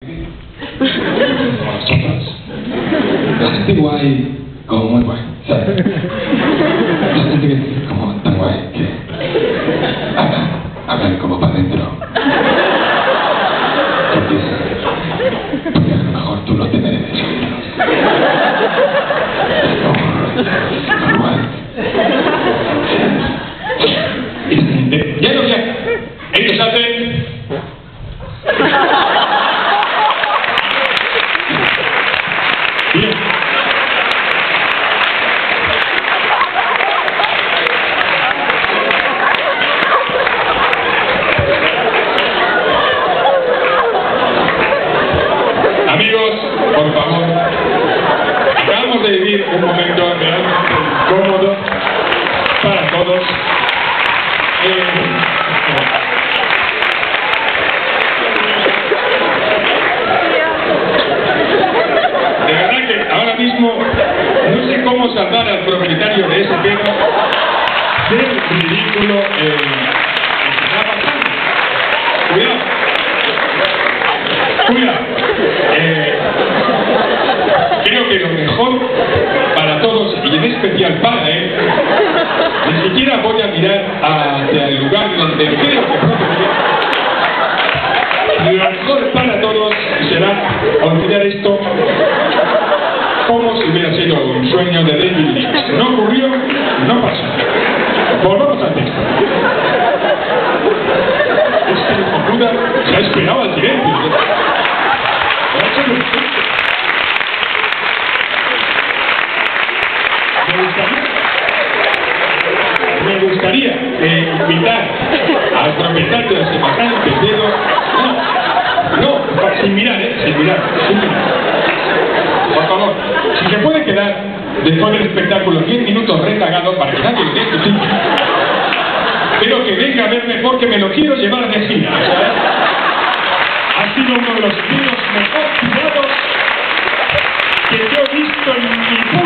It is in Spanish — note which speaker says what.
Speaker 1: Como nosotros. La gente guay, como muy guay, ¿sabes? La gente que es como tan guay que hablan como para adentro. Porque a lo mejor tú no te mereces oírlos. Es como guay. Y la gente, ya no, ya. Ellos hacen... Bien. Amigos, por favor, acabamos de vivir un momento realmente incómodo para todos. De verdad que ahora mismo no sé cómo salvar al propietario de ese pedo del ridículo que está pasando. Cuidado. Cuidado. Creo que lo mejor para todos, y en especial para él, ni siquiera voy a mirar hacia el lugar donde creo que procedería. Lo mejor para todos será olvidar esto como si hubiera sido un sueño de David Lynch. No ocurrió, no pasó. Volvamos al texto. Este hijo puta se ha esperado al silencio. Me gustaría invitar al propietario de semejante dedo. No, sin mirar, sin mirar. Por favor, si se puede quedar después del espectáculo 10 minutos rezagado para que nadie le dé su sitio, pero que venga a verme porque me lo quiero llevar de gira. Ha sido uno de los tíos mejor tirados que yo he visto en mi vida.